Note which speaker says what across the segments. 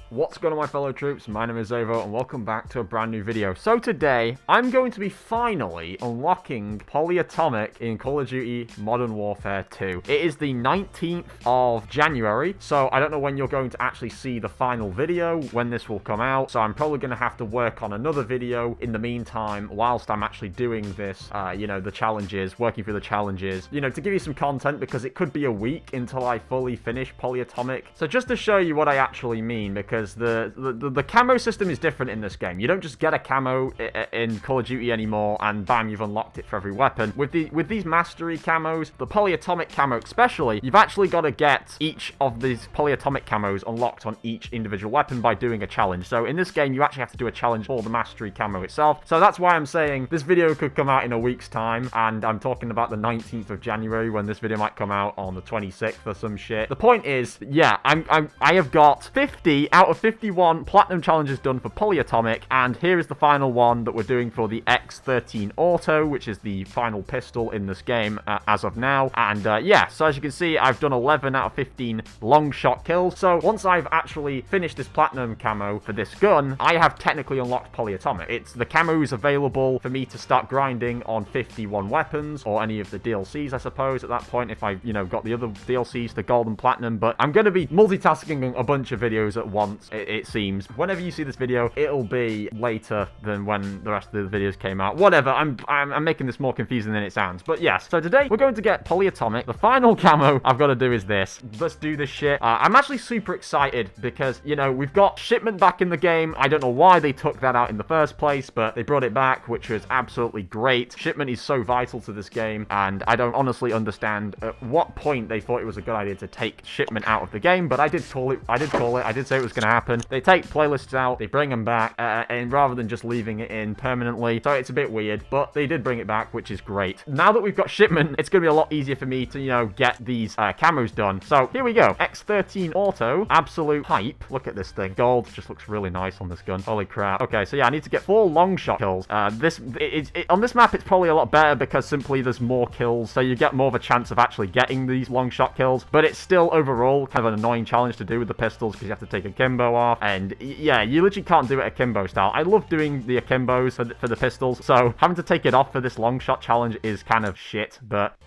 Speaker 1: What's going on, my fellow troops? My name is Xavvo and welcome back to a brand new video. So today, I'm going to be finally unlocking Polyatomic in Call of Duty Modern Warfare 2. It is the 19th of January, so I don't know when you're going to actually see the final video, when this will come out, so I'm probably going to have to work on another video in the meantime whilst I'm actually doing this, the challenges, working through the challenges, to give you some content, because it could be a week until I fully finish Polyatomic. So just to show you what I actually mean, because the camo system is different in this game. You don't just get a camo in Call of Duty anymore and bam, you've unlocked it for every weapon. With these mastery camos, the polyatomic camo especially, you've actually got to get each of these polyatomic camos unlocked on each individual weapon by doing a challenge. So in this game, you actually have to do a challenge for the mastery camo itself. So that's why I'm saying this video could come out in a week's time, and I'm talking about the 19th of January when this video might come out on the 26th or some shit. The point is, yeah, I have got 50 out of 51 platinum challenges done for Polyatomic, and here is the final one that we're doing for the X13 Auto, which is the final pistol in this game as of now. And yeah, so as you can see, I've done 11 out of 15 long shot kills. So once I've actually finished this platinum camo for this gun, I have technically unlocked Polyatomic. The camo is available for me to start grinding on 51 weapons, or any of the DLCs, I suppose, at that point, if I, got the other DLCs, the gold and platinum. But I'm going to be multitasking a bunch of videos at once, it seems. Whenever you see this video, it'll be later than when the rest of the videos came out. Whatever, I'm making this more confusing than it sounds. But yes, so today we're going to get Polyatomic. The final camo I've got to do is this. Let's do this shit. I'm actually super excited because, we've got Shipment back in the game. I don't know why they took that out in the first place, but they brought it back, which was absolutely great. Shipment is so vital to this game, and I don't honestly understand at what point they thought it was a good idea to take Shipment out of the game, but I did call it. I did say it was going to happen. They take playlists out, they bring them back, and rather than just leaving it in permanently. So it's a bit weird, but they did bring it back, which is great. Now that we've got Shipment, it's going to be a lot easier for me to, get these camos done. So here we go. X13 Auto, absolute hype. Look at this thing. Gold just looks really nice on this gun. Holy crap. Okay, so yeah, I need to get 4 long shot kills. On this map, it's probably a lot better because simply there's more kills, so you get more of a chance of actually getting these long shot kills, but it's still overall kind of an annoying challenge to do with the pistols because you have to take akimbo off, and yeah, you literally can't do it akimbo style. I love doing the akimbos for the pistols, so having to take it off for this long shot challenge is kind of shit, but...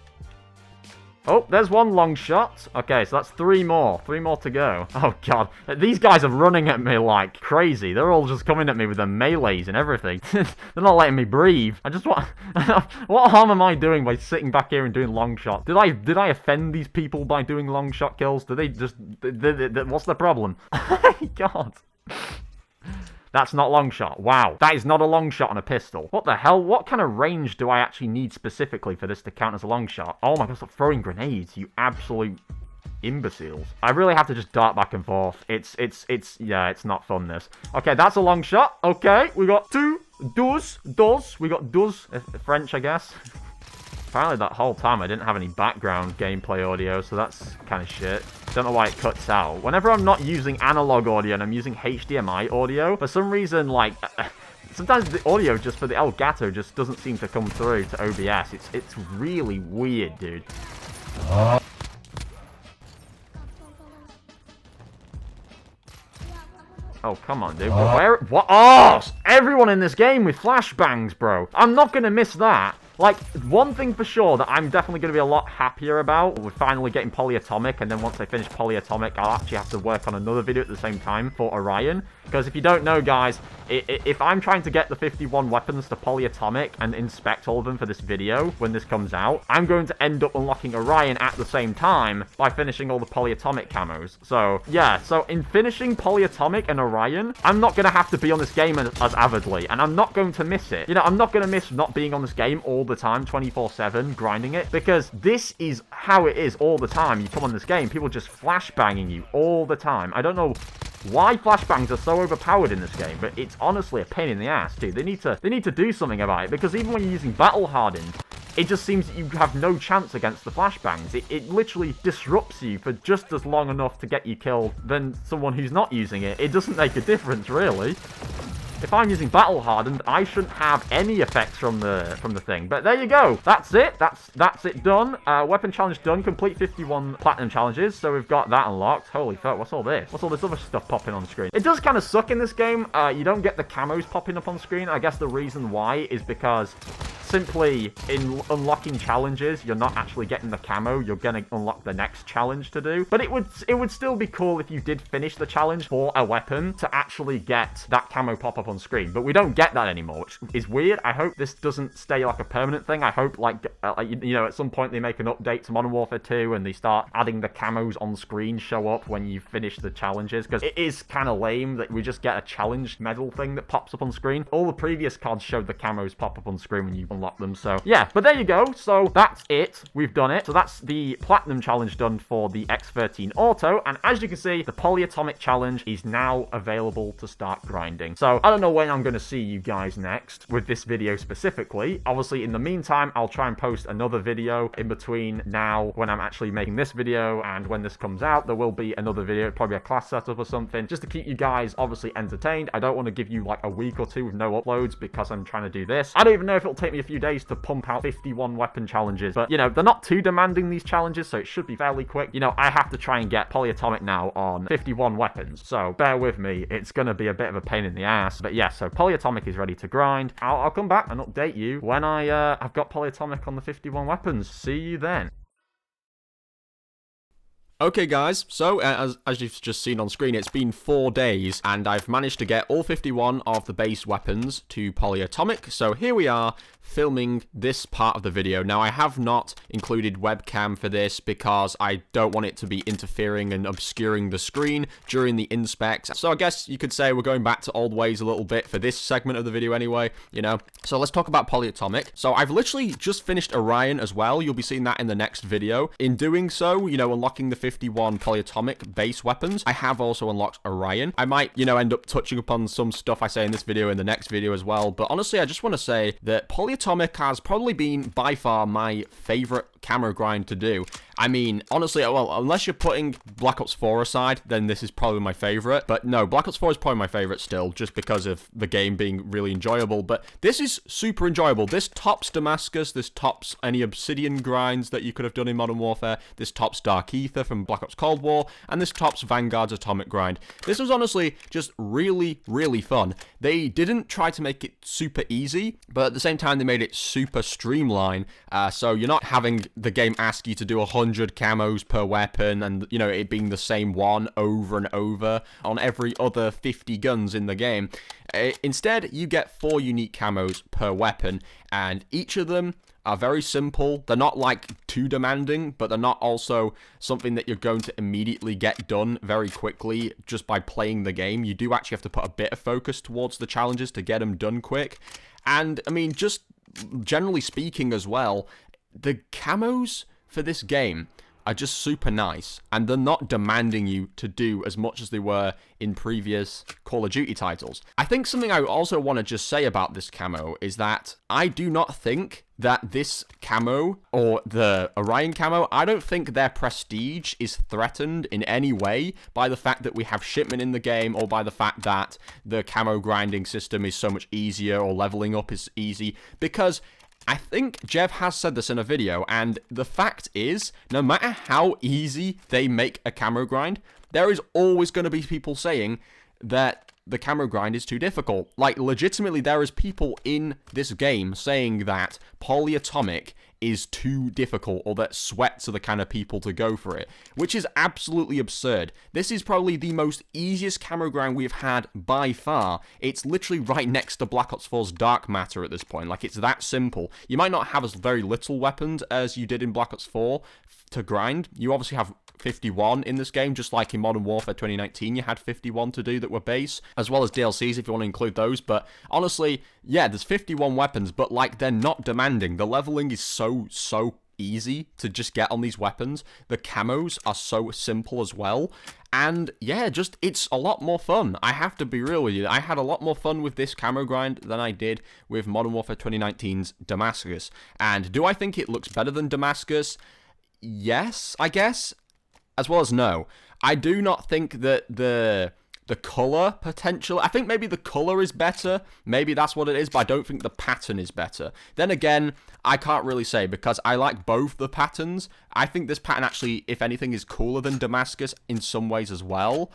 Speaker 1: Oh, there's one long shot. Okay, so that's 3 more. 3 more to go. Oh, God. These guys are running at me like crazy. They're all just coming at me with their melees and everything. They're not letting me breathe. I just want... What harm am I doing by sitting back here and doing long shots? Did I offend these people by doing long shot kills? Do they just... What's the problem? Oh, my God. That's not long shot. Wow. That is not a long shot on a pistol. What the hell? What kind of range do I actually need specifically for this to count as a long shot? Oh my God, stop throwing grenades, you absolute imbeciles. I really have to just dart back and forth. Yeah, it's not fun, this. Okay, that's a long shot. Okay, we got 2. Dos. We got dos. French, I guess. Apparently that whole time I didn't have any background gameplay audio, so that's kind of shit. Don't know why it cuts out. Whenever I'm not using analog audio and I'm using HDMI audio, for some reason, like, sometimes the audio just for the Elgato just doesn't seem to come through to OBS. It's really weird, dude. Oh, come on, dude. What? Oh, everyone in this game with flashbangs, bro. I'm not gonna miss that. Like, one thing for sure that I'm definitely going to be a lot happier about, we're finally getting Polyatomic, and then once I finish Polyatomic, I'll actually have to work on another video at the same time for Orion. Because if you don't know, guys, if I'm trying to get the 51 weapons to Polyatomic and inspect all of them for this video when this comes out, I'm going to end up unlocking Orion at the same time by finishing all the Polyatomic camos. So, yeah, so in finishing Polyatomic and Orion, I'm not going to have to be on this game as avidly, and I'm not going to miss it. I'm not going to miss not being on this game all the time, 24/7, grinding it, because this is how it is all the time. You come on this game, people just flashbanging you all the time. I don't know why flashbangs are so overpowered in this game, but it's honestly a pain in the ass, dude. They need to do something about it, because even when you're using battle hardened, it just seems that you have no chance against the flashbangs. It literally disrupts you for just as long enough to get you killed than someone who's not using it. It doesn't make a difference, really. if I'm using battle hardened, I shouldn't have any effects from the thing. But there you go. That's it. That's it done. Weapon challenge done. Complete 51 platinum challenges. So we've got that unlocked. Holy fuck, what's all this? What's all this other stuff popping on screen? It does kind of suck in this game. You don't get the camos popping up on screen. I guess the reason why is because simply in unlocking challenges, you're not actually getting the camo. You're gonna unlock the next challenge to do. But it would still be cool if you did finish the challenge for a weapon to actually get that camo pop up on screen. But we don't get that anymore, which is weird. I hope this doesn't stay like a permanent thing. I hope like you know, at some point they make an update to Modern Warfare 2 and they start adding the camos on screen show up when you finish the challenges, because it is kind of lame that we just get a challenge medal thing that pops up on screen. All the previous CODs showed the camos pop up on screen when you unlock them. So yeah, but there you go. So that's it. We've done it. So that's the platinum challenge done for the X13 Auto, and as you can see, the Polyatomic challenge is now available to start grinding. So I don't know when I'm going to see you guys next with this video specifically. Obviously, in the meantime, I'll try and post another video in between now when I'm actually making this video and when this comes out. There will be another video, probably a class setup or something, just to keep you guys obviously entertained. I don't want to give you like a week or two with no uploads because I'm trying to do this. I don't even know if it'll take me a few days to pump out 51 weapon challenges, but you know, they're not too demanding, these challenges, so it should be fairly quick. You know, I have to try and get Polyatomic now on 51 weapons, so bear with me. It's going to be a bit of a pain in the ass, but yeah, so Polyatomic is ready to grind. I'll come back and update you when I've got Polyatomic on the 51 weapons. See you then.
Speaker 2: Okay guys, so as you've just seen on screen, it's been 4 days and I've managed to get all 51 of the base weapons to Polyatomic. So here we are filming this part of the video. Now I have not included webcam for this because I don't want it to be interfering and obscuring the screen during the inspect. So I guess you could say we're going back to old ways a little bit for this segment of the video anyway, you know. So let's talk about Polyatomic. So I've literally just finished Orion as well. You'll be seeing that in the next video. In doing so, you know, unlocking the 51 Polyatomic base weapons, I have also unlocked Orion. I might, you know, end up touching upon some stuff I say in this video in the next video as well, but honestly, I just want to say that Polyatomic has probably been by far my favorite camo grind to do. I mean, honestly, well, unless you're putting Black Ops 4 aside, then this is probably my favorite. But no, Black Ops 4 is probably my favorite still, just because of the game being really enjoyable. But this is super enjoyable. This tops Damascus, this tops any Obsidian grinds that you could have done in Modern Warfare, this tops Dark Ether from Black Ops Cold War, and this tops Vanguard's Atomic grind. This was honestly just really, really fun. They didn't try to make it super easy, but at the same time, they made it super streamlined. So you're not having the game ask you to do 100 camos per weapon and, you know, it being the same one over and over on every other 50 guns in the game. Instead, you get 4 unique camos per weapon, and each of them are very simple. They're not like too demanding, but they're not also something that you're going to immediately get done very quickly just by playing the game. You do actually have to put a bit of focus towards the challenges to get them done quick. And I mean, just generally speaking as well, the camos for this game are just super nice, and they're not demanding you to do as much as they were in previous Call of Duty titles. I think something I also want to just say about this camo is that I do not think that this camo, or the Orion camo, I don't think their prestige is threatened in any way by the fact that we have shipment in the game, or by the fact that the camo grinding system is so much easier, or leveling up is easy, because I think Xavvo has said this in a video, and the fact is, no matter how easy they make a camo grind, there is always going to be people saying that the camo grind is too difficult. Like, legitimately, there is people in this game saying that Polyatomic is too difficult, or that sweats are the kind of people to go for it, which is absolutely absurd. This is probably the most easiest camo grind we've had by far. It's literally right next to Black Ops 4's Dark Matter at this point. Like, it's that simple. You might not have as very little weapons as you did in Black Ops 4 to grind. You obviously have 51 in this game, just like in Modern Warfare 2019 you had 51 to do that were base, as well as DLCs if you want to include those. But honestly, yeah, there's 51 weapons, but like, they're not demanding. The leveling is so easy to just get on these weapons. The camos are so simple as well, and yeah, just it's a lot more fun. I have to be real with you, I had a lot more fun with this camo grind than I did with Modern Warfare 2019's Damascus. And do I think it looks better than Damascus? Yes, I guess, as well as no. I do not think that the the color potential. I think maybe the color is better. Maybe that's what it is, but I don't think the pattern is better. Then again, I can't really say because I like both the patterns. I think this pattern actually, if anything, is cooler than Damascus in some ways as well.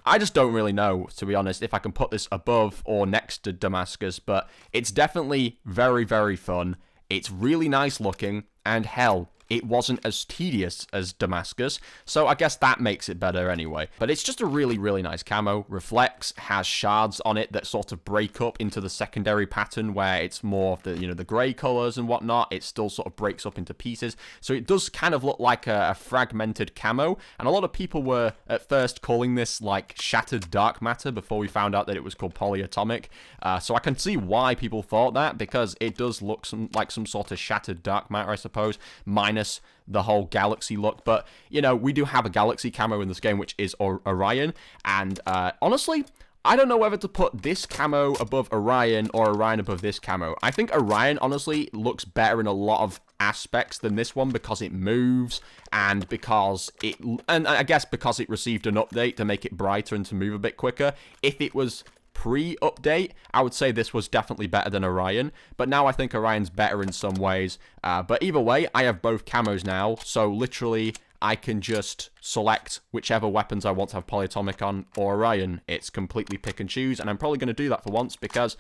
Speaker 2: I just don't really know, to be honest, if I can put this above or next to Damascus, but it's definitely very, very fun. It's really nice looking, and hell, it wasn't as tedious as Damascus, so I guess that makes it better anyway. But it's just a really, really nice camo. Reflects, has shards on it that sort of break up into the secondary pattern where it's more of the, the grey colours and whatnot. It still sort of breaks up into pieces, so it does kind of look like a fragmented camo, and a lot of people were at first calling this like shattered dark matter before we found out that it was called polyatomic. So I can see why people thought that, because it does look like some sort of shattered dark matter, I suppose, minus the whole galaxy look. But we do have a galaxy camo in this game, which is Orion, and honestly, I don't know whether to put this camo above Orion or Orion above this camo. I think Orion honestly looks better in a lot of aspects than this one because it moves, and I guess because it received an update to make it brighter and to move a bit quicker. If it was pre-update, I would say this was definitely better than Orion, but now I think Orion's better in some ways. But either way, I have both camos now, so literally I can just select whichever weapons I want to have polyatomic on or Orion. It's completely pick and choose, and I'm probably going to do that for once, because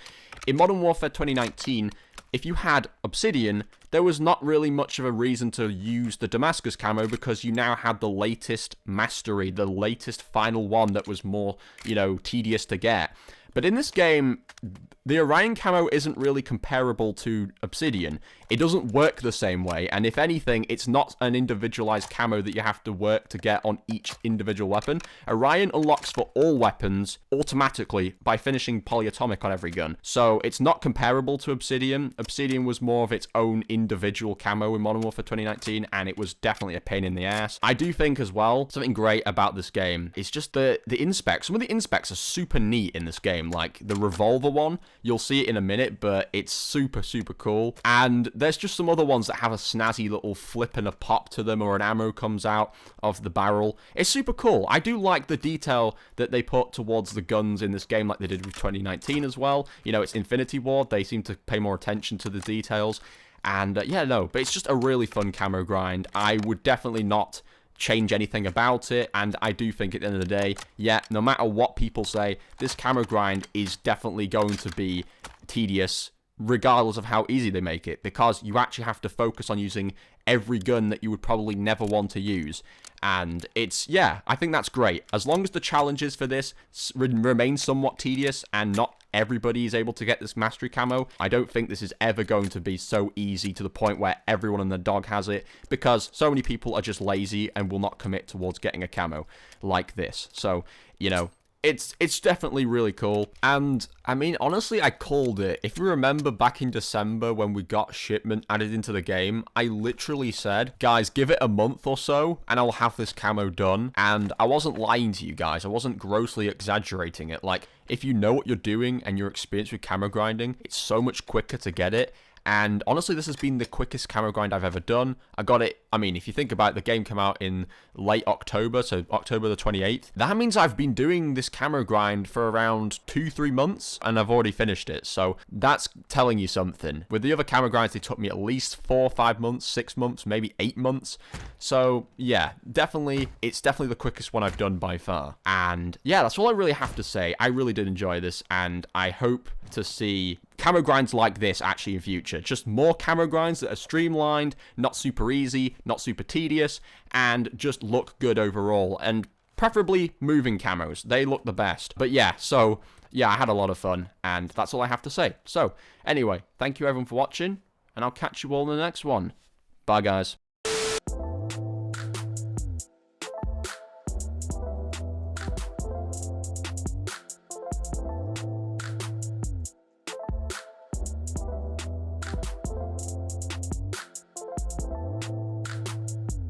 Speaker 2: in Modern Warfare 2019, if you had Obsidian, there was not really much of a reason to use the Damascus camo, because you now had the latest mastery, the latest final one that was more, tedious to get. But in this game, the Orion camo isn't really comparable to Obsidian. It doesn't work the same way, and if anything, it's not an individualized camo that you have to work to get on each individual weapon. Orion unlocks for all weapons automatically by finishing polyatomic on every gun. So it's not comparable to Obsidian. Obsidian was more of its own individual camo in Modern Warfare 2019, and it was definitely a pain in the ass. I do think as well, something great about this game is just the inspects. Some of the inspects are super neat in this game. Like the revolver one, you'll see it in a minute, but it's super, super cool. And there's just some other ones that have a snazzy little flip and a pop to them, or an ammo comes out of the barrel. It's super cool. I do like the detail that they put towards the guns in this game, like they did with 2019 as well. It's Infinity Ward. They seem to pay more attention to the details. And yeah, no, but it's just a really fun camo grind. I would definitely not change anything about it, and I do think at the end of the day, yeah, no matter what people say, this camo grind is definitely going to be tedious regardless of how easy they make it, because you actually have to focus on using every gun that you would probably never want to use. And yeah, I think that's great. As long as the challenges for this remain somewhat tedious and not everybody is able to get this mastery camo, I don't think this is ever going to be so easy to the point where everyone and their dog has it, because so many people are just lazy and will not commit towards getting a camo like this. So, it's definitely really cool. And I mean, honestly, I called it. If you remember back in December when we got shipment added into the game, I literally said, guys, give it a month or so and I'll have this camo done. And I wasn't lying to you guys. I wasn't grossly exaggerating it. Like, if you know what you're doing and you're experienced with camo grinding, it's so much quicker to get it. And honestly, this has been the quickest camo grind I've ever done. I got it, I mean, if you think about it, the game came out in late October, so October the 28th. That means I've been doing this camo grind for around 2-3 months, and I've already finished it. So that's telling you something. With the other camo grinds, they took me at least 4 or 5 months, 6 months, maybe 8 months. So yeah, it's definitely the quickest one I've done by far. And yeah, that's all I really have to say. I really did enjoy this, and I hope to see camo grinds like this actually in future. Just more camo grinds that are streamlined, not super easy, not super tedious, and just look good overall. And preferably moving camos. They look the best. But yeah, so yeah, I had a lot of fun, and that's all I have to say. So anyway, thank you everyone for watching, and I'll catch you all in the next one. Bye guys.